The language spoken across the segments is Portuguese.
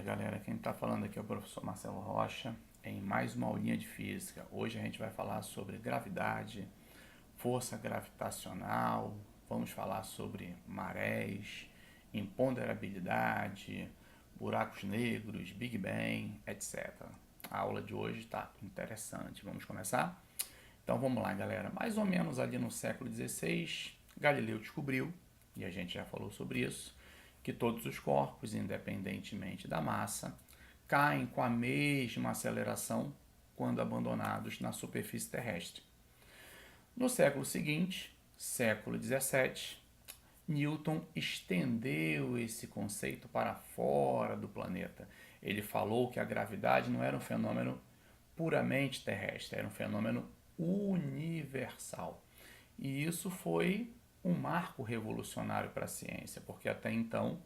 galera. Quem está falando aqui é o professor Marcelo Rocha em mais uma aulinha de física. Hoje a gente vai falar sobre gravidade, força gravitacional, vamos falar sobre marés, imponderabilidade, buracos negros, Big Bang, etc. A aula de hoje está interessante. Vamos começar? Então vamos lá, galera. Mais ou menos ali no século XVI, Galileu descobriu, e a gente já falou sobre isso, que todos os corpos, independentemente da massa, caem com a mesma aceleração quando abandonados na superfície terrestre. No século seguinte, século XVII, Newton estendeu esse conceito para fora do planeta. Ele falou que a gravidade não era um fenômeno puramente terrestre, era um fenômeno universal. E isso foi um marco revolucionário para a ciência, porque até então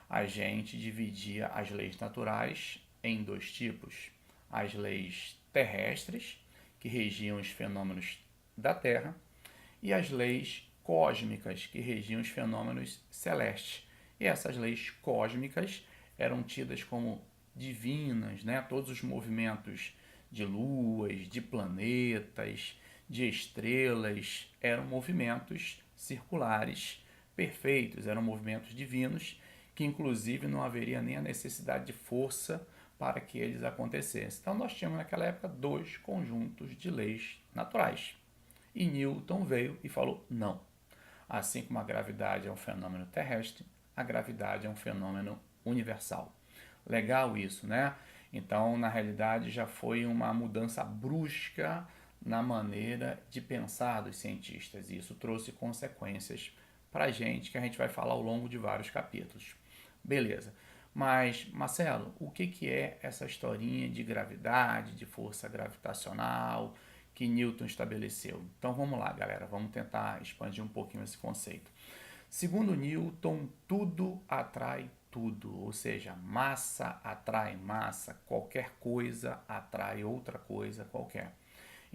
a gente dividia as leis naturais em dois tipos: as leis terrestres, que regiam os fenômenos da Terra, e as leis cósmicas, que regiam os fenômenos celestes. E essas leis cósmicas eram tidas como divinas, né? Todos os movimentos de luas, de planetas, de estrelas eram movimentos circulares perfeitos, eram movimentos divinos que inclusive não haveria nem a necessidade de força para que eles acontecessem. Então nós tínhamos naquela época dois conjuntos de leis naturais. E Newton veio e falou: não. Assim como a gravidade é um fenômeno terrestre, a gravidade é um fenômeno universal. Legal isso, né? Então, na realidade, já foi uma mudança brusca na maneira de pensar dos cientistas. E isso trouxe consequências para a gente, que a gente vai falar ao longo de vários capítulos. Beleza. Mas, Marcelo, o que é essa historinha de gravidade, de força gravitacional que Newton estabeleceu? Então vamos lá, galera, vamos tentar expandir um pouquinho esse conceito. Segundo Newton, tudo atrai tudo, ou seja, massa atrai massa, qualquer coisa atrai outra coisa qualquer.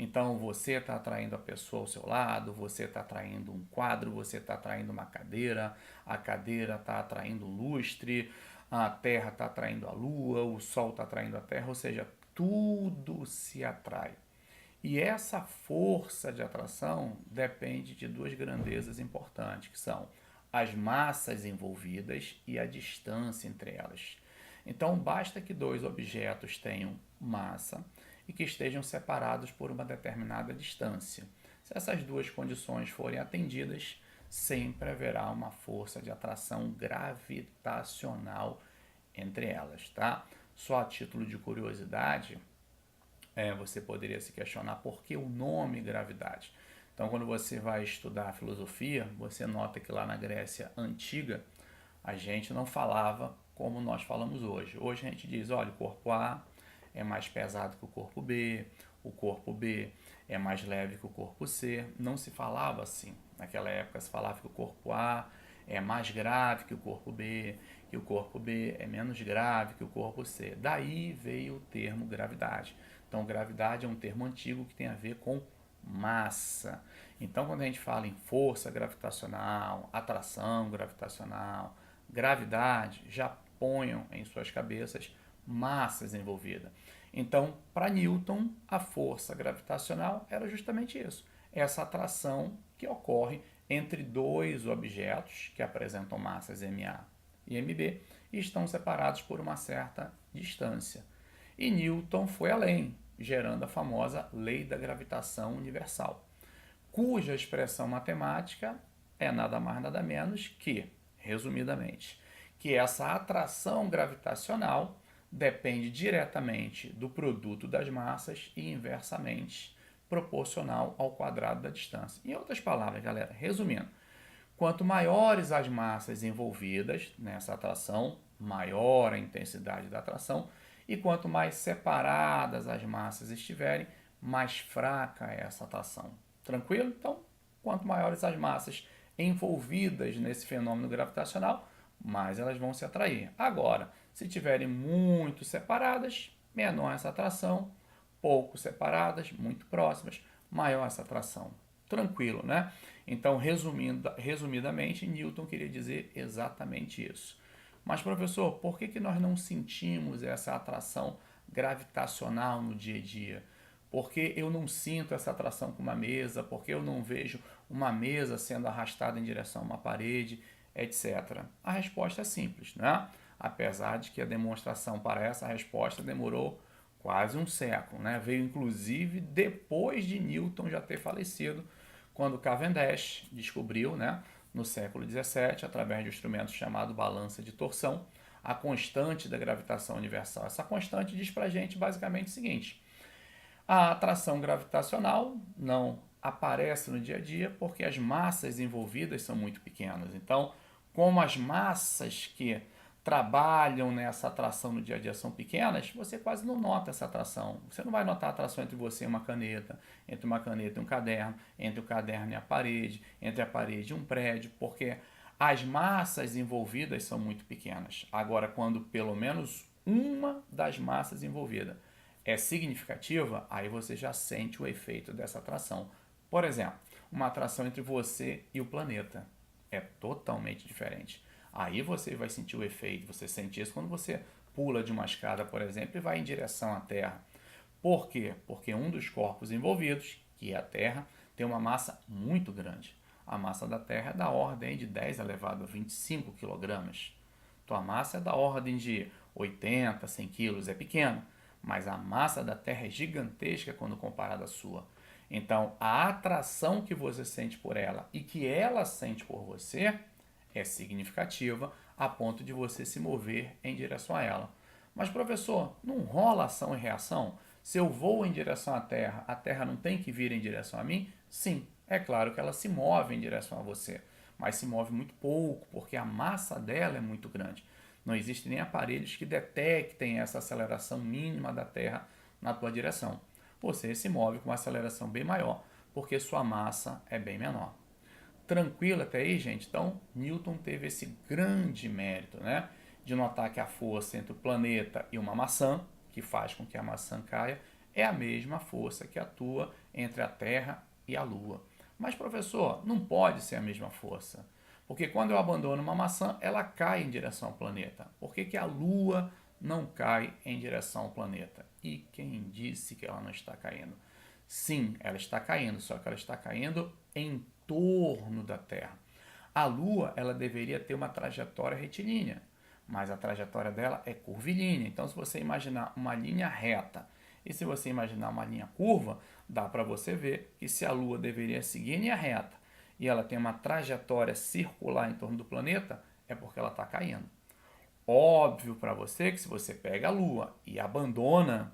Então você está atraindo a pessoa ao seu lado, você está atraindo um quadro, você está atraindo uma cadeira, a cadeira está atraindo um lustre, a terra está atraindo a lua, o sol está atraindo a terra, ou seja, tudo se atrai. E essa força de atração depende de duas grandezas importantes, que são as massas envolvidas e a distância entre elas. Então, basta que dois objetos tenham massa e que estejam separados por uma determinada distância. Se essas duas condições forem atendidas, sempre haverá uma força de atração gravitacional entre elas, tá? Só a título de curiosidade, você poderia se questionar por que o nome gravidade. Então, quando você vai estudar filosofia, você nota que lá na Grécia Antiga, a gente não falava como nós falamos hoje. Hoje a gente diz, olha, o corpo A é mais pesado que o corpo B é mais leve que o corpo C. Não se falava assim. Naquela época se falava que o corpo A é mais grave que o corpo B, que o corpo B é menos grave que o corpo C. Daí veio o termo gravidade. Então, gravidade é um termo antigo que tem a ver com massa. Então, quando a gente fala em força gravitacional, atração gravitacional, gravidade, já ponham em suas cabeças massas envolvidas. Então, para Newton, a força gravitacional era justamente isso, essa atração que ocorre entre dois objetos que apresentam massas ma e mb e estão separados por uma certa distância. E Newton foi além, gerando a famosa lei da gravitação universal, cuja expressão matemática é nada mais nada menos que, resumidamente, que essa atração gravitacional depende diretamente do produto das massas e inversamente proporcional ao quadrado da distância. Em outras palavras, galera, resumindo, quanto maiores as massas envolvidas nessa atração, maior a intensidade da atração, e quanto mais separadas as massas estiverem, mais fraca é essa atração. Tranquilo? Então, quanto maiores as massas envolvidas nesse fenômeno gravitacional, mais elas vão se atrair. Agora, se estiverem muito separadas, menor essa atração, pouco separadas, muito próximas, maior essa atração. Tranquilo, né? Então, resumidamente, Newton queria dizer exatamente isso. Mas, professor, por que nós não sentimos essa atração gravitacional no dia a dia? Por que eu não sinto essa atração com uma mesa? Por que eu não vejo uma mesa sendo arrastada em direção a uma parede, etc. A resposta é simples, né? Apesar de que a demonstração para essa resposta demorou quase um século, né? Veio inclusive depois de Newton já ter falecido, quando Cavendish descobriu, né, no século XVII, através de um instrumento chamado balança de torção, a constante da gravitação universal. Essa constante diz para a gente basicamente o seguinte: a atração gravitacional não aparece no dia a dia porque as massas envolvidas são muito pequenas. Então, como as massas que trabalham nessa atração no dia a dia são pequenas, você quase não nota essa atração. Você não vai notar a atração entre você e uma caneta, entre uma caneta e um caderno, entre o caderno e a parede, entre a parede e um prédio, porque as massas envolvidas são muito pequenas. Agora, quando pelo menos uma das massas envolvidas é significativa, aí você já sente o efeito dessa atração. Por exemplo, uma atração entre você e o planeta é totalmente diferente. Aí você vai sentir o efeito, você sente isso quando você pula de uma escada, por exemplo, e vai em direção à Terra. Por quê? Porque um dos corpos envolvidos, que é a Terra, tem uma massa muito grande. A massa da Terra é da ordem de 10 elevado a 25 kg. Tua massa é da ordem de 80, 100 kg, é pequena, mas a massa da Terra é gigantesca quando comparada à sua. Então, a atração que você sente por ela e que ela sente por você é significativa a ponto de você se mover em direção a ela. Mas, professor, não rola ação e reação? Se eu vou em direção à Terra, a Terra não tem que vir em direção a mim? Sim, é claro que ela se move em direção a você, mas se move muito pouco, porque a massa dela é muito grande. Não existem nem aparelhos que detectem essa aceleração mínima da Terra na tua direção. Você se move com uma aceleração bem maior, porque sua massa é bem menor. Tranquilo até aí, gente? Então, Newton teve esse grande mérito, né, de notar que a força entre o planeta e uma maçã, que faz com que a maçã caia, é a mesma força que atua entre a Terra e a Lua. Mas, professor, não pode ser a mesma força. Porque quando eu abandono uma maçã, ela cai em direção ao planeta. Por que a Lua não cai em direção ao planeta? E quem disse que ela não está caindo? Sim, ela está caindo, só que ela está caindo em torno da Terra. A Lua, ela deveria ter uma trajetória retilínea, mas a trajetória dela é curvilínea. Então, se você imaginar uma linha reta e se você imaginar uma linha curva, dá para você ver que se a Lua deveria seguir em linha reta e ela tem uma trajetória circular em torno do planeta, é porque ela está caindo. Óbvio para você que se você pega a Lua e abandona,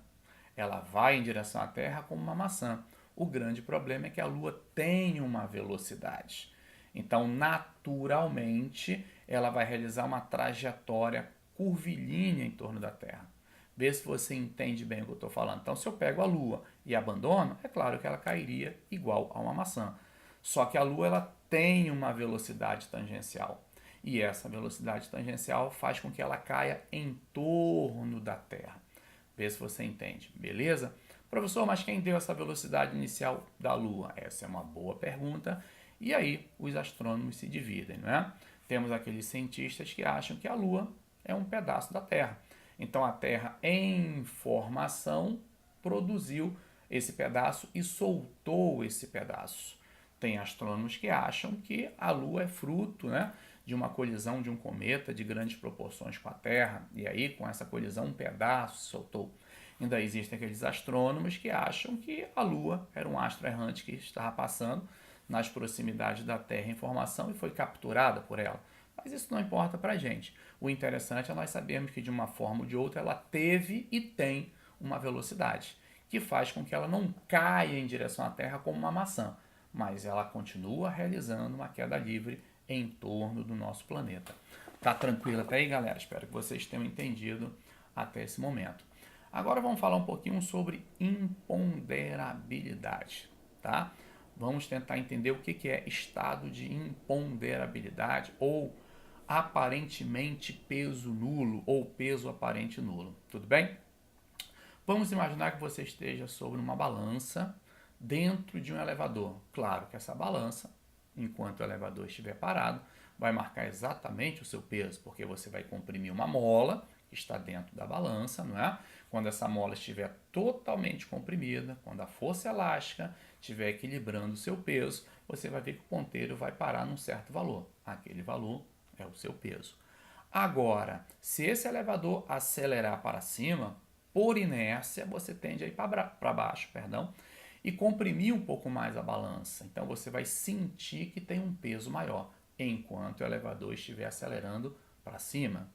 ela vai em direção à Terra como uma maçã. O grande problema é que a Lua tem uma velocidade. Então, naturalmente, ela vai realizar uma trajetória curvilínea em torno da Terra. Vê se você entende bem o que eu estou falando. Então, se eu pego a Lua e abandono, é claro que ela cairia igual a uma maçã. Só que a Lua ela tem uma velocidade tangencial. E essa velocidade tangencial faz com que ela caia em torno da Terra. Vê se você entende, beleza? Professor, mas quem deu essa velocidade inicial da Lua? Essa é uma boa pergunta. E aí os astrônomos se dividem, não é? Temos aqueles cientistas que acham que a Lua é um pedaço da Terra. Então a Terra em formação produziu esse pedaço e soltou esse pedaço. Tem astrônomos que acham que a Lua é fruto, né, de uma colisão de um cometa de grandes proporções com a Terra, e aí com essa colisão um pedaço se soltou. Ainda existem aqueles astrônomos que acham que a Lua era um astro errante que estava passando nas proximidades da Terra em formação e foi capturada por ela. Mas isso não importa para a gente. O interessante é nós sabermos que de uma forma ou de outra ela teve e tem uma velocidade que faz com que ela não caia em direção à Terra como uma maçã, mas ela continua realizando uma queda livre em torno do nosso planeta. Tá tranquilo até aí, galera? Espero que vocês tenham entendido até esse momento. Agora vamos falar um pouquinho sobre imponderabilidade, tá? Vamos tentar entender o que é estado de imponderabilidade ou aparentemente peso nulo ou peso aparente nulo. Tudo bem? Vamos imaginar que você esteja sobre uma balança dentro de um elevador. Claro que essa balança enquanto o elevador estiver parado, vai marcar exatamente o seu peso, porque você vai comprimir uma mola que está dentro da balança, não é? Quando essa mola estiver totalmente comprimida, quando a força elástica estiver equilibrando o seu peso, você vai ver que o ponteiro vai parar num certo valor. Aquele valor é o seu peso. Agora, se esse elevador acelerar para cima, por inércia, você tende a ir para baixo, perdão, e comprimir um pouco mais a balança. Então você vai sentir que tem um peso maior, enquanto o elevador estiver acelerando para cima.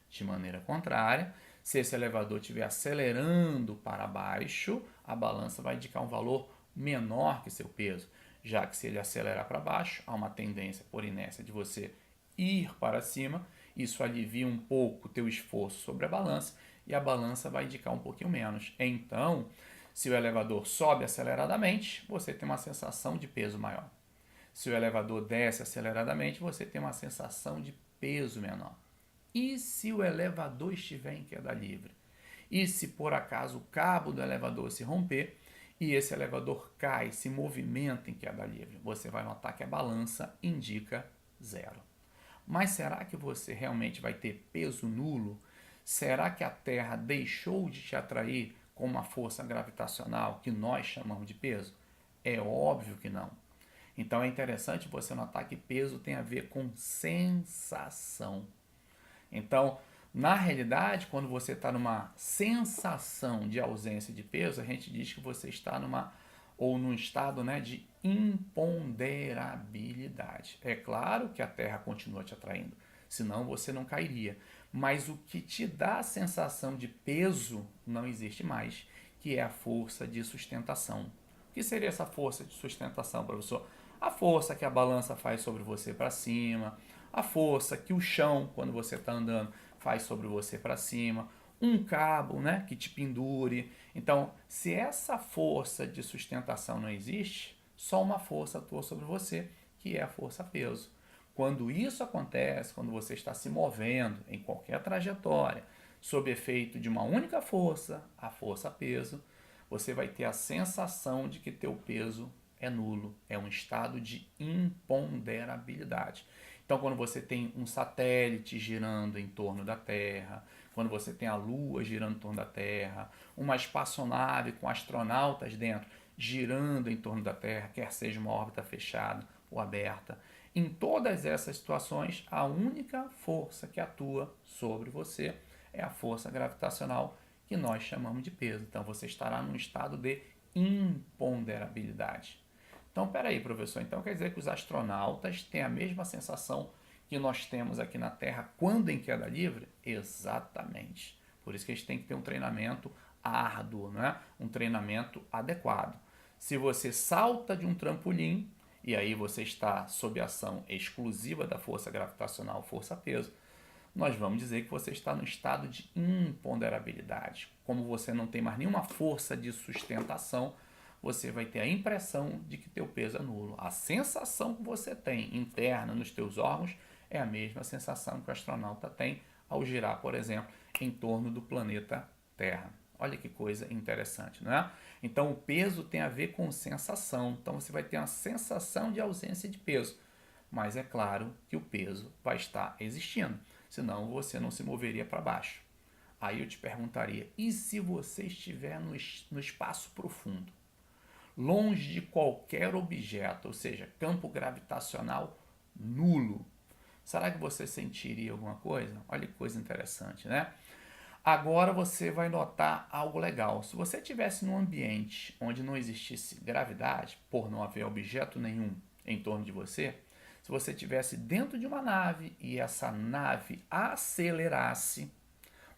De maneira contrária, se esse elevador estiver acelerando para baixo, a balança vai indicar um valor menor que seu peso, já que se ele acelerar para baixo, há uma tendência por inércia de você ir para cima, isso alivia um pouco o teu esforço sobre a balança e a balança vai indicar um pouquinho menos. Então, se o elevador sobe aceleradamente, você tem uma sensação de peso maior. Se o elevador desce aceleradamente, você tem uma sensação de peso menor. E se o elevador estiver em queda livre? E se por acaso o cabo do elevador se romper e esse elevador cai, se movimenta em queda livre? Você vai notar que a balança indica 0. Mas será que você realmente vai ter peso nulo? Será que a Terra deixou de te atrair com uma força gravitacional que nós chamamos de peso? É óbvio que não. Então é interessante você notar que peso tem a ver com sensação. Então, na realidade, quando você está numa sensação de ausência de peso, a gente diz que você está num estado, né, de imponderabilidade. É claro que a Terra continua te atraindo, senão você não cairia. Mas o que te dá a sensação de peso não existe mais, que é a força de sustentação. O que seria essa força de sustentação, professor? A força que a balança faz sobre você para cima, a força que o chão, quando você está andando, faz sobre você para cima, um cabo, né, que te pendure. Então, se essa força de sustentação não existe, só uma força atua sobre você, que é a força-peso. Quando isso acontece, quando você está se movendo em qualquer trajetória, sob efeito de uma única força, a força-peso, você vai ter a sensação de que teu peso é nulo, é um estado de imponderabilidade. Então, quando você tem um satélite girando em torno da Terra, quando você tem a Lua girando em torno da Terra, uma espaçonave com astronautas dentro girando em torno da Terra, quer seja uma órbita fechada ou aberta, em todas essas situações, a única força que atua sobre você é a força gravitacional que nós chamamos de peso. Então, você estará num estado de imponderabilidade. Então, peraí, professor, então quer dizer que os astronautas têm a mesma sensação que nós temos aqui na Terra quando em queda livre? Exatamente. Por isso que eles têm que ter um treinamento árduo, né? Um treinamento adequado. Se você salta de um trampolim, e aí você está sob ação exclusiva da força gravitacional, força-peso, nós vamos dizer que você está no estado de imponderabilidade. Como você não tem mais nenhuma força de sustentação, você vai ter a impressão de que teu peso é nulo. A sensação que você tem interna nos teus órgãos é a mesma sensação que o astronauta tem ao girar, por exemplo, em torno do planeta Terra. Olha que coisa interessante, não é? Então o peso tem a ver com sensação. Então você vai ter uma sensação de ausência de peso. Mas é claro que o peso vai estar existindo, senão você não se moveria para baixo. Aí eu te perguntaria, e se você estiver no espaço profundo? Longe de qualquer objeto, ou seja, campo gravitacional nulo. Será que você sentiria alguma coisa? Olha que coisa interessante, né? Agora você vai notar algo legal. Se você estivesse num ambiente onde não existisse gravidade, por não haver objeto nenhum em torno de você, se você estivesse dentro de uma nave e essa nave acelerasse,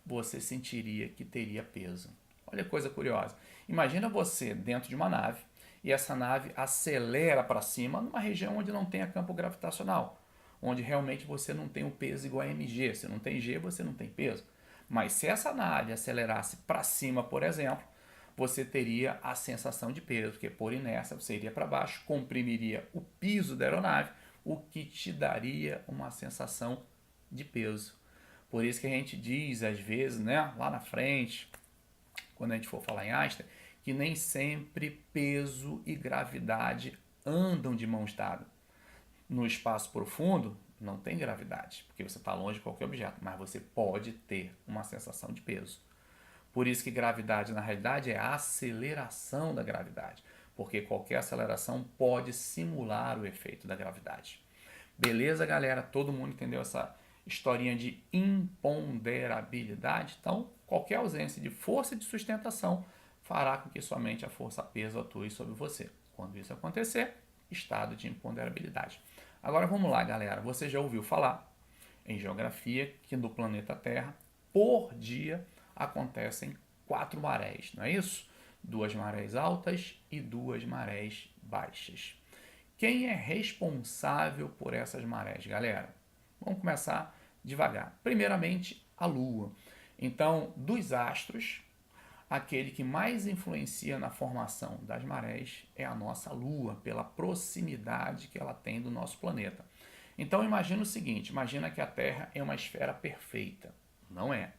você sentiria que teria peso. Olha que coisa curiosa. Imagina você dentro de uma nave e essa nave acelera para cima numa região onde não tenha campo gravitacional, onde realmente você não tem o peso igual a mg. Se não tem g, você não tem peso. Mas se essa nave acelerasse para cima, por exemplo, você teria a sensação de peso, porque por inércia você iria para baixo, comprimiria o piso da aeronave, o que te daria uma sensação de peso. Por isso que a gente diz, às vezes, né, lá na frente, quando a gente for falar em Einstein, que nem sempre peso e gravidade andam de mãos dadas. No espaço profundo, não tem gravidade, porque você está longe de qualquer objeto, mas você pode ter uma sensação de peso. Por isso que gravidade, na realidade, é a aceleração da gravidade, porque qualquer aceleração pode simular o efeito da gravidade. Beleza, galera? Todo mundo entendeu essa historinha de imponderabilidade? Então, qualquer ausência de força de sustentação fará com que somente a força-peso atue sobre você. Quando isso acontecer, estado de imponderabilidade. Agora vamos lá, galera. Você já ouviu falar em geografia que no planeta Terra, por dia, acontecem 4 marés, não é isso? 2 marés altas e 2 marés baixas. Quem é responsável por essas marés, galera? Vamos começar devagar. Primeiramente, a Lua. Então, dos astros, aquele que mais influencia na formação das marés é a nossa Lua, pela proximidade que ela tem do nosso planeta. Então imagina o seguinte, imagina que a Terra é uma esfera perfeita. Não é,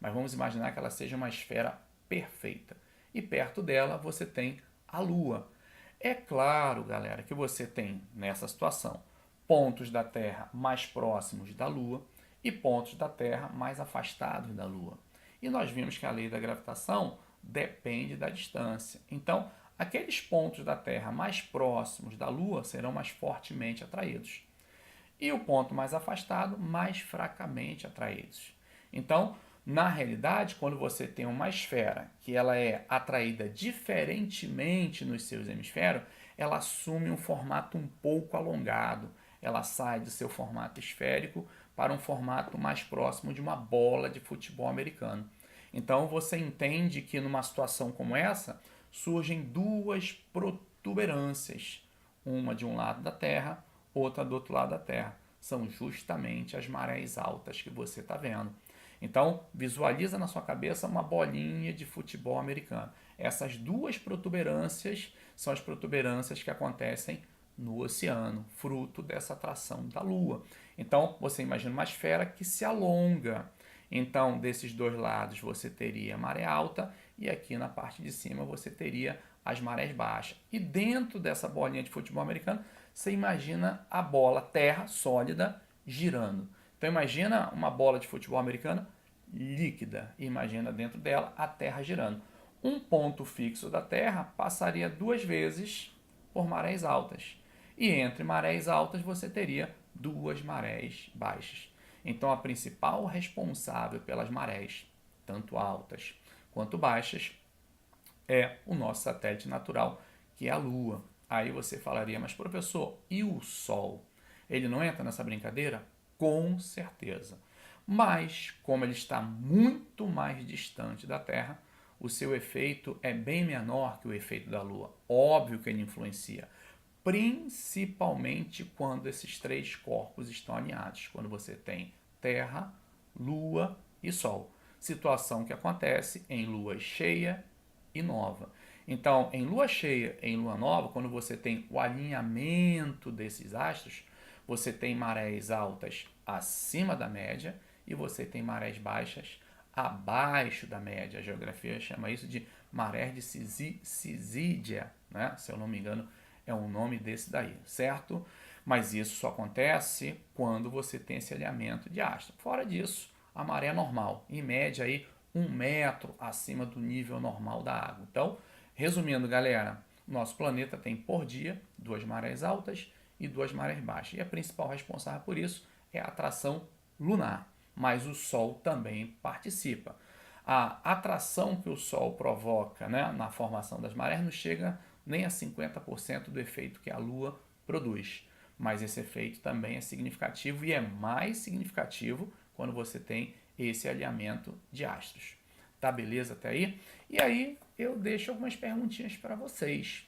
mas vamos imaginar que ela seja uma esfera perfeita. E perto dela você tem a Lua. É claro, galera, que você tem nessa situação pontos da Terra mais próximos da Lua e pontos da Terra mais afastados da Lua. E nós vimos que a lei da gravitação depende da distância. Então, aqueles pontos da Terra mais próximos da Lua serão mais fortemente atraídos. E o ponto mais afastado, mais fracamente atraídos. Então, na realidade, quando você tem uma esfera que ela é atraída diferentemente nos seus hemisférios, ela assume um formato um pouco alongado. Ela sai do seu formato esférico para um formato mais próximo de uma bola de futebol americano. Então você entende que numa situação como essa surgem duas protuberâncias, uma de um lado da Terra, outra do outro lado da Terra. São justamente as marés altas que você está vendo. Então, visualiza na sua cabeça uma bolinha de futebol americano. Essas duas protuberâncias são as protuberâncias que acontecem no oceano, fruto dessa atração da Lua. Então, você imagina uma esfera que se alonga. Então, desses dois lados você teria maré alta e aqui na parte de cima você teria as marés baixas. E dentro dessa bolinha de futebol americano, você imagina a bola terra sólida girando. Então imagina uma bola de futebol americano líquida e imagina dentro dela a Terra girando. Um ponto fixo da Terra passaria 2 vezes por marés altas. E entre marés altas você teria 2 marés baixas. Então a principal responsável pelas marés, tanto altas quanto baixas, é o nosso satélite natural, que é a Lua. Aí você falaria, mas professor, e o Sol? Ele não entra nessa brincadeira? Com certeza. Mas, como ele está muito mais distante da Terra, o seu efeito é bem menor que o efeito da Lua. Óbvio que ele influencia, principalmente quando esses 3 corpos estão alinhados, quando você tem Terra, Lua e Sol. Situação que acontece em lua cheia e nova. Então, em lua cheia e em lua nova, quando você tem o alinhamento desses astros, você tem marés altas acima da média e você tem marés baixas abaixo da média. A geografia chama isso de maré de Cisídia, né? Se eu não me engano, é um nome desse daí, certo? Mas isso só acontece quando você tem esse alinhamento de astros. Fora disso, a maré é normal, em média aí 1 metro acima do nível normal da água. Então, resumindo, galera, nosso planeta tem por dia 2 marés altas e 2 marés baixas. E a principal responsável por isso é a atração lunar, mas o Sol também participa. A atração que o Sol provoca, né, na formação das marés não chega nem a 50% do efeito que a Lua produz. Mas esse efeito também é significativo e é mais significativo quando você tem esse alinhamento de astros. Tá beleza até aí? E aí eu deixo algumas perguntinhas para vocês.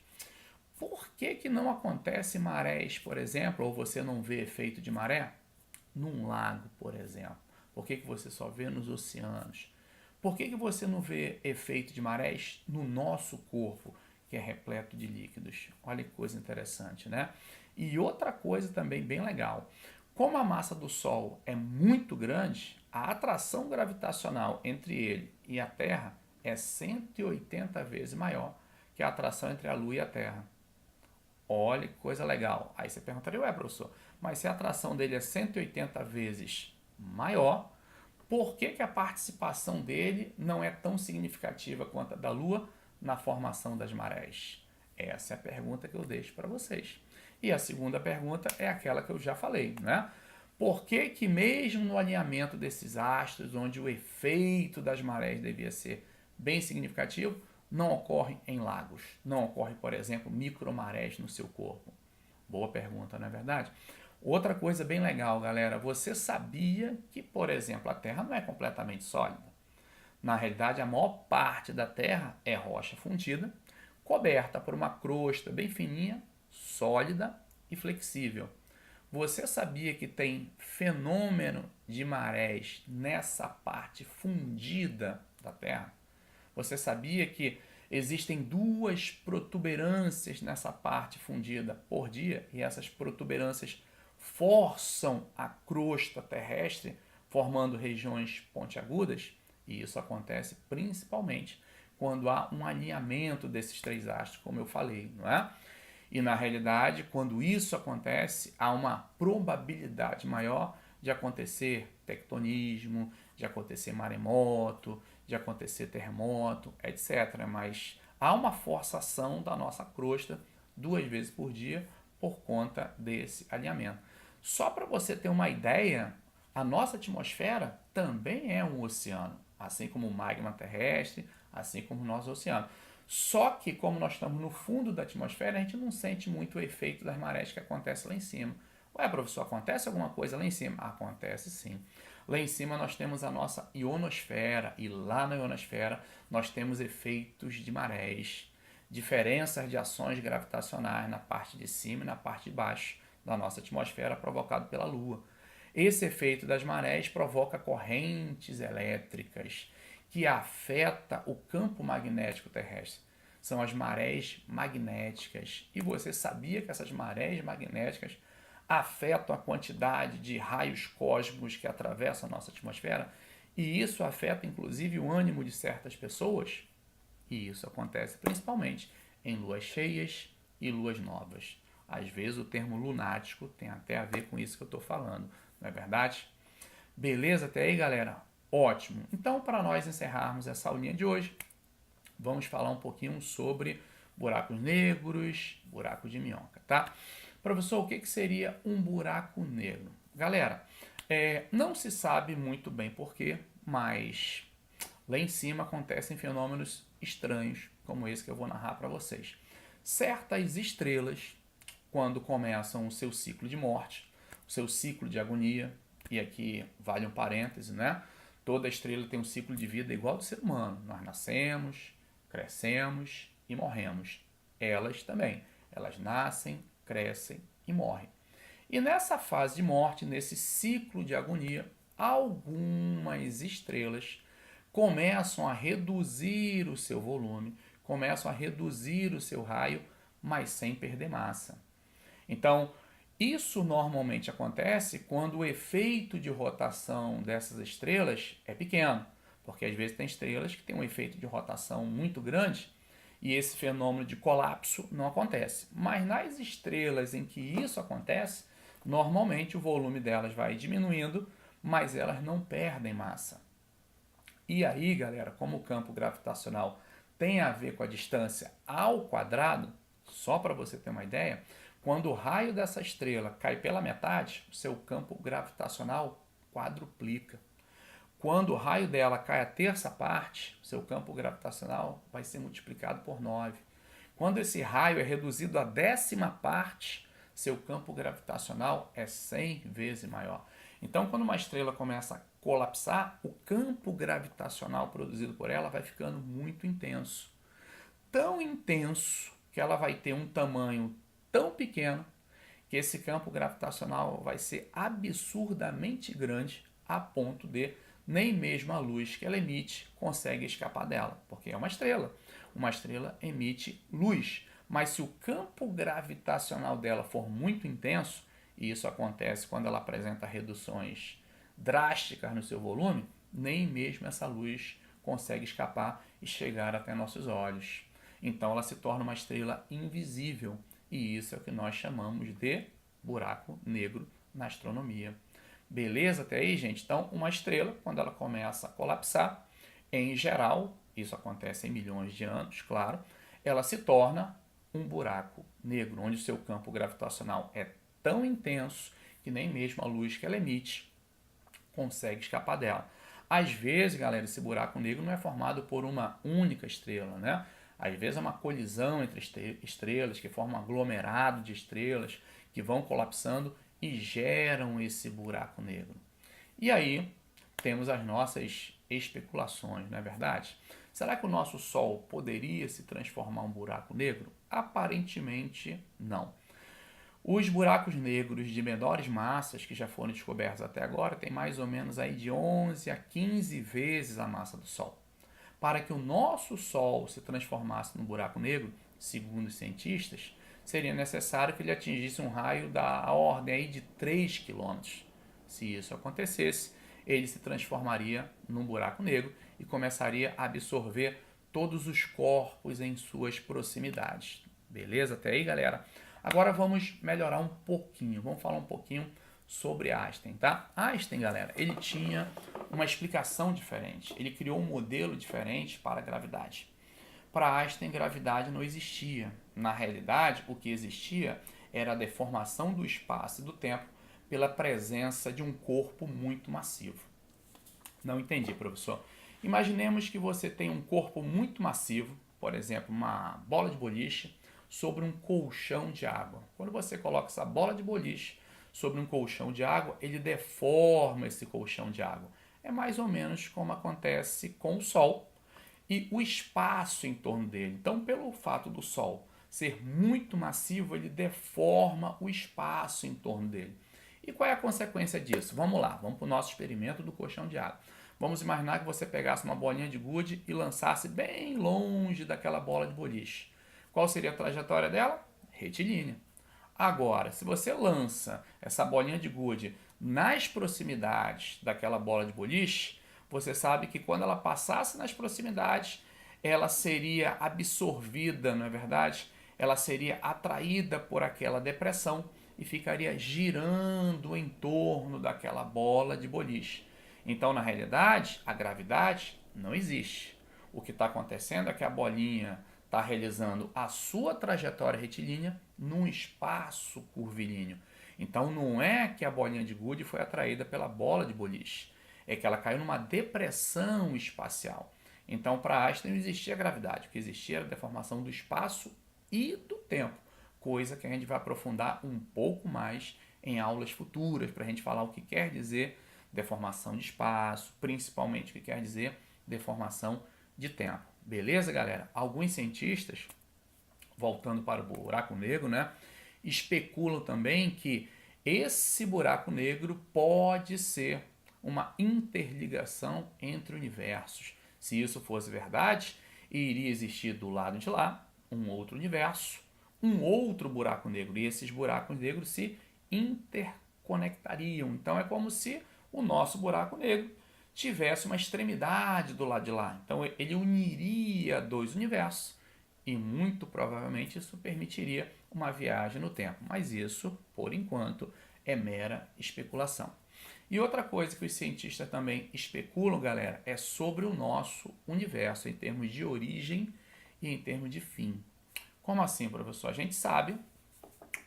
Por que não acontece marés, por exemplo, ou você não vê efeito de maré num lago, por exemplo? Por que você só vê nos oceanos? Por que você não vê efeito de marés no nosso corpo, que é repleto de líquidos? Olha que coisa interessante, né? E outra coisa também bem legal. Como a massa do Sol é muito grande, a atração gravitacional entre ele e a Terra é 180 vezes maior que a atração entre a Lua e a Terra. Olha que coisa legal. Aí você perguntaria, ué, professor, mas se a atração dele é 180 vezes maior, por que que a participação dele não é tão significativa quanto a da Lua na formação das marés? Essa é a pergunta que eu deixo para vocês. E a segunda pergunta é aquela que eu já falei, né? Por que que mesmo no alinhamento desses astros, onde o efeito das marés devia ser bem significativo, não ocorre em lagos? Não ocorre, por exemplo, micromarés no seu corpo? Boa pergunta, não é verdade? Outra coisa bem legal, galera, você sabia que, por exemplo, a Terra não é completamente sólida? Na realidade, a maior parte da Terra é rocha fundida, coberta por uma crosta bem fininha, sólida e flexível. Você sabia que tem fenômeno de marés nessa parte fundida da Terra? Você sabia que existem duas protuberâncias nessa parte fundida por dia e essas protuberâncias forçam a crosta terrestre, formando regiões pontiagudas? E isso acontece principalmente quando há um alinhamento desses três astros, como eu falei, não é? E na realidade, quando isso acontece, há uma probabilidade maior de acontecer tectonismo, de acontecer maremoto, de acontecer terremoto, etc. Mas há uma forçação da nossa crosta 2 vezes por dia por conta desse alinhamento. Só para você ter uma ideia, a nossa atmosfera também é um oceano, assim como o magma terrestre, assim como o nosso oceano. Só que, como nós estamos no fundo da atmosfera, a gente não sente muito o efeito das marés que acontece lá em cima. Ué, professor, acontece alguma coisa lá em cima? Acontece sim. Lá em cima nós temos a nossa ionosfera, e lá na ionosfera nós temos efeitos de marés, diferenças de ações gravitacionais na parte de cima e na parte de baixo da nossa atmosfera provocado pela Lua. Esse efeito das marés provoca correntes elétricas que afeta o campo magnético terrestre. São as marés magnéticas. E você sabia que essas marés magnéticas afetam a quantidade de raios cósmicos que atravessam a nossa atmosfera? E isso afeta inclusive o ânimo de certas pessoas? E isso acontece principalmente em luas cheias e luas novas. Às vezes o termo lunático tem até a ver com isso que eu estou falando, não é verdade? Beleza até aí, galera? Ótimo. Então, para nós encerrarmos essa aulinha de hoje, vamos falar um pouquinho sobre buracos negros, buraco de minhoca, tá? Professor, o que seria um buraco negro? Galera, não se sabe muito bem porquê, mas lá em cima acontecem fenômenos estranhos, como esse que eu vou narrar para vocês. Certas estrelas, quando começam o seu ciclo de morte, o seu ciclo de agonia, e aqui vale um parêntese, né? Toda estrela tem um ciclo de vida igual ao do ser humano. Nós nascemos, crescemos e morremos. Elas também. Elas nascem, crescem e morrem. E nessa fase de morte, nesse ciclo de agonia, algumas estrelas começam a reduzir o seu volume, começam a reduzir o seu raio, mas sem perder massa. Então, isso normalmente acontece quando o efeito de rotação dessas estrelas é pequeno, porque às vezes tem estrelas que têm um efeito de rotação muito grande e esse fenômeno de colapso não acontece. Mas nas estrelas em que isso acontece, normalmente o volume delas vai diminuindo, mas elas não perdem massa. E aí, galera, como o campo gravitacional tem a ver com a distância ao quadrado, só para você ter uma ideia, quando o raio dessa estrela cai pela metade, o seu campo gravitacional quadruplica. Quando o raio dela cai a terça parte, o seu campo gravitacional vai ser multiplicado por 9. Quando esse raio é reduzido à décima parte, seu campo gravitacional é 100 vezes maior. Então, quando uma estrela começa a colapsar, o campo gravitacional produzido por ela vai ficando muito intenso. Tão intenso que ela vai ter um tamanho tão pequeno que esse campo gravitacional vai ser absurdamente grande a ponto de nem mesmo a luz que ela emite consegue escapar dela, porque é uma estrela. Uma estrela emite luz, mas se o campo gravitacional dela for muito intenso, e isso acontece quando ela apresenta reduções drásticas no seu volume, nem mesmo essa luz consegue escapar e chegar até nossos olhos. Então ela se torna uma estrela invisível, e isso é o que nós chamamos de buraco negro na astronomia. Beleza até aí, gente? Então, uma estrela, quando ela começa a colapsar, em geral, isso acontece em milhões de anos, claro, ela se torna um buraco negro, onde o seu campo gravitacional é tão intenso que nem mesmo a luz que ela emite consegue escapar dela. Às vezes, galera, esse buraco negro não é formado por uma única estrela, né? Às vezes é uma colisão entre estrelas que forma um aglomerado de estrelas que vão colapsando e geram esse buraco negro. E aí temos as nossas especulações, não é verdade? Será que o nosso Sol poderia se transformar em um buraco negro? Aparentemente não. Os buracos negros de menores massas que já foram descobertos até agora têm mais ou menos aí de 11 a 15 vezes a massa do Sol. Para que o nosso Sol se transformasse num buraco negro, segundo os cientistas, seria necessário que ele atingisse um raio da ordem aí de 3 quilômetros. Se isso acontecesse, ele se transformaria num buraco negro e começaria a absorver todos os corpos em suas proximidades. Beleza até aí, galera? Agora vamos melhorar um pouquinho, vamos falar um pouquinho sobre Einstein, tá? Einstein, galera, ele tinha uma explicação diferente, ele criou um modelo diferente para a gravidade. Para Einstein, gravidade não existia. Na realidade, o que existia era a deformação do espaço e do tempo pela presença de um corpo muito massivo. Não entendi, professor. Imaginemos que você tem um corpo muito massivo, por exemplo, uma bola de boliche, sobre um colchão de água. Quando você coloca essa bola de boliche sobre um colchão de água, ele deforma esse colchão de água. É mais ou menos como acontece com o Sol e o espaço em torno dele. Então, pelo fato do Sol ser muito massivo, ele deforma o espaço em torno dele. E qual é a consequência disso? Vamos lá, vamos para o nosso experimento do colchão de água. Vamos imaginar que você pegasse uma bolinha de gude e lançasse bem longe daquela bola de boliche. Qual seria a trajetória dela? Retilínea. Agora, se você lança essa bolinha de gude nas proximidades daquela bola de boliche, você sabe que quando ela passasse nas proximidades, ela seria absorvida, não é verdade? Ela seria atraída por aquela depressão e ficaria girando em torno daquela bola de boliche. Então, na realidade, a gravidade não existe. O que está acontecendo é que a bolinha está realizando a sua trajetória retilínea num espaço curvilíneo. Então não é que a bolinha de gude foi atraída pela bola de boliche, é que ela caiu numa depressão espacial. Então para Einstein não existia gravidade, o que existia era a deformação do espaço e do tempo, coisa que a gente vai aprofundar um pouco mais em aulas futuras, para a gente falar o que quer dizer deformação de espaço, principalmente o que quer dizer deformação de tempo. Beleza, galera? Alguns cientistas, voltando para o buraco negro, né, especulam também que esse buraco negro pode ser uma interligação entre universos. Se isso fosse verdade, iria existir do lado de lá um outro universo, um outro buraco negro, e esses buracos negros se interconectariam. Então é como se o nosso buraco negro tivesse uma extremidade do lado de lá. Então ele uniria dois universos e muito provavelmente isso permitiria uma viagem no tempo. Mas isso, por enquanto, é mera especulação. E outra coisa que os cientistas também especulam, galera, é sobre o nosso universo em termos de origem e em termos de fim. Como assim, professor? A gente sabe,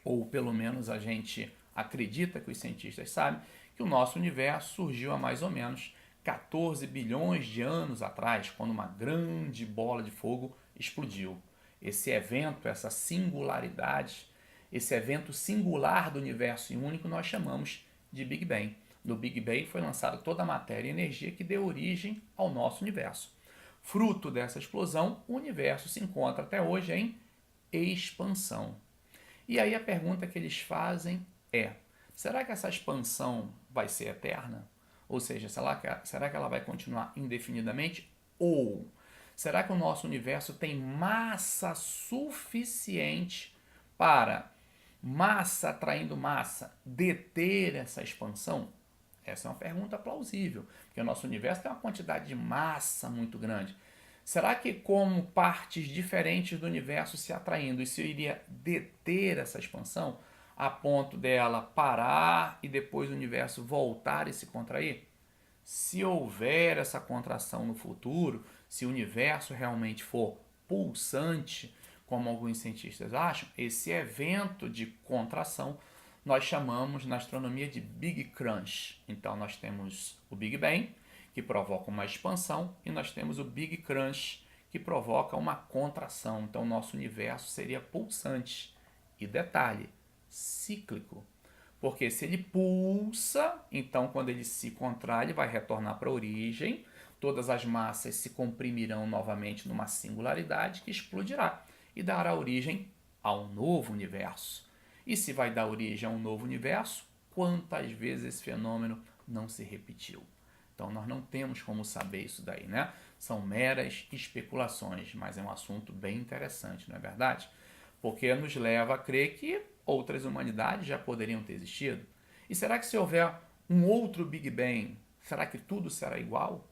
ou pelo menos a gente acredita que os cientistas sabem, que o nosso universo surgiu há mais ou menos 14 bilhões de anos atrás, quando uma grande bola de fogo explodiu. Esse evento, essa singularidade, esse evento singular do universo e único, nós chamamos de Big Bang. No Big Bang foi lançada toda a matéria e energia que deu origem ao nosso universo. Fruto dessa explosão, o universo se encontra até hoje em expansão. E aí a pergunta que eles fazem é: será que essa expansão vai ser eterna? Ou seja, será que ela vai continuar indefinidamente? Ou será que o nosso universo tem massa suficiente para, massa atraindo massa, deter essa expansão? Essa é uma pergunta plausível, porque o nosso universo tem uma quantidade de massa muito grande. Será que, como partes diferentes do universo se atraindo, isso iria deter essa expansão? a ponto dela parar e depois o universo voltar e se contrair? Se houver essa contração no futuro, se o universo realmente for pulsante, como alguns cientistas acham, esse evento de contração nós chamamos na astronomia de Big Crunch. Então nós temos o Big Bang, que provoca uma expansão, e nós temos o Big Crunch, que provoca uma contração. Então nosso universo seria pulsante. E detalhe, cíclico. Porque se ele pulsa, então quando ele se contrai, ele vai retornar para a origem, todas as massas se comprimirão novamente numa singularidade que explodirá e dará origem a um novo universo. E se vai dar origem a um novo universo, quantas vezes esse fenômeno não se repetiu? Então nós não temos como saber isso daí, né? São meras especulações, mas é um assunto bem interessante, não é verdade? Porque nos leva a crer que outras humanidades já poderiam ter existido. E será que se houver um outro Big Bang, será que tudo será igual?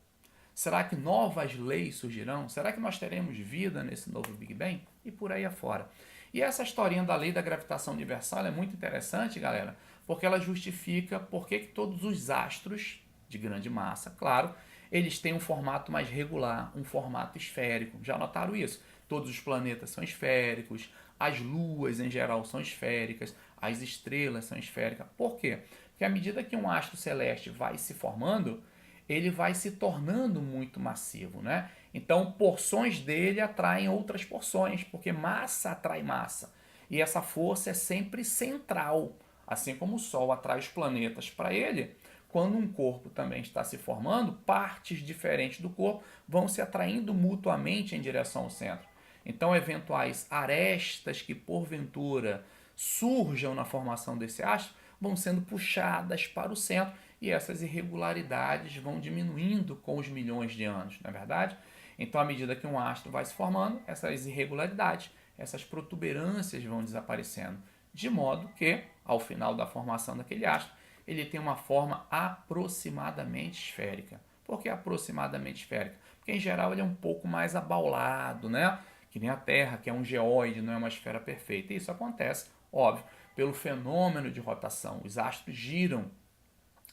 Será que novas leis surgirão? Será que nós teremos vida nesse novo Big Bang? E por aí afora. E essa historinha da lei da gravitação universal é muito interessante, galera, porque ela justifica por que todos os astros de grande massa, claro, eles têm um formato mais regular, um formato esférico. Já notaram isso? Todos os planetas são esféricos, as luas em geral são esféricas, as estrelas são esféricas. Por quê? Porque à medida que um astro celeste vai se formando, ele vai se tornando muito massivo, né? Então, porções dele atraem outras porções, porque massa atrai massa. E essa força é sempre central. Assim como o Sol atrai os planetas para ele, quando um corpo também está se formando, partes diferentes do corpo vão se atraindo mutuamente em direção ao centro. Então, eventuais arestas que porventura surjam na formação desse astro vão sendo puxadas para o centro e essas irregularidades vão diminuindo com os milhões de anos, não é verdade? Então, à medida que um astro vai se formando, essas irregularidades, essas protuberâncias vão desaparecendo, de modo que, ao final da formação daquele astro, ele tem uma forma aproximadamente esférica. Por que aproximadamente esférica? Porque, em geral, ele é um pouco mais abaulado, né? Que nem a Terra, que é um geóide, não é uma esfera perfeita. E isso acontece, óbvio, pelo fenômeno de rotação. Os astros giram.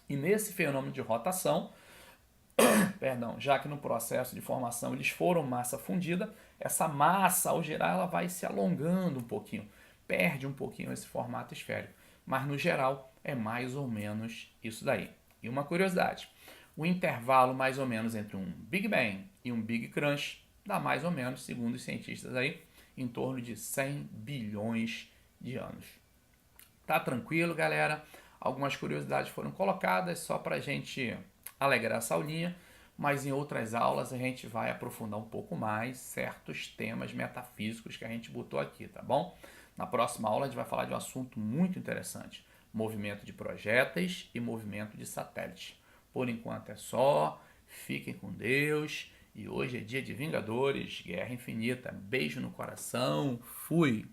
E nesse fenômeno de rotação, já que no processo de formação eles foram massa fundida, essa massa, ao girar, ela vai se alongando um pouquinho, perde um pouquinho esse formato esférico. Mas, no geral, é mais ou menos isso daí. E uma curiosidade, o intervalo mais ou menos entre um Big Bang e um Big Crunch dá mais ou menos, segundo os cientistas aí, em torno de 100 bilhões de anos. Tá tranquilo, galera? Algumas curiosidades foram colocadas só para a gente alegrar essa aulinha, mas em outras aulas a gente vai aprofundar um pouco mais certos temas metafísicos que a gente botou aqui, tá bom? Na próxima aula a gente vai falar de um assunto muito interessante, movimento de projéteis e movimento de satélites. Por enquanto é só, fiquem com Deus e hoje é dia de Vingadores, Guerra Infinita. Beijo no coração, fui!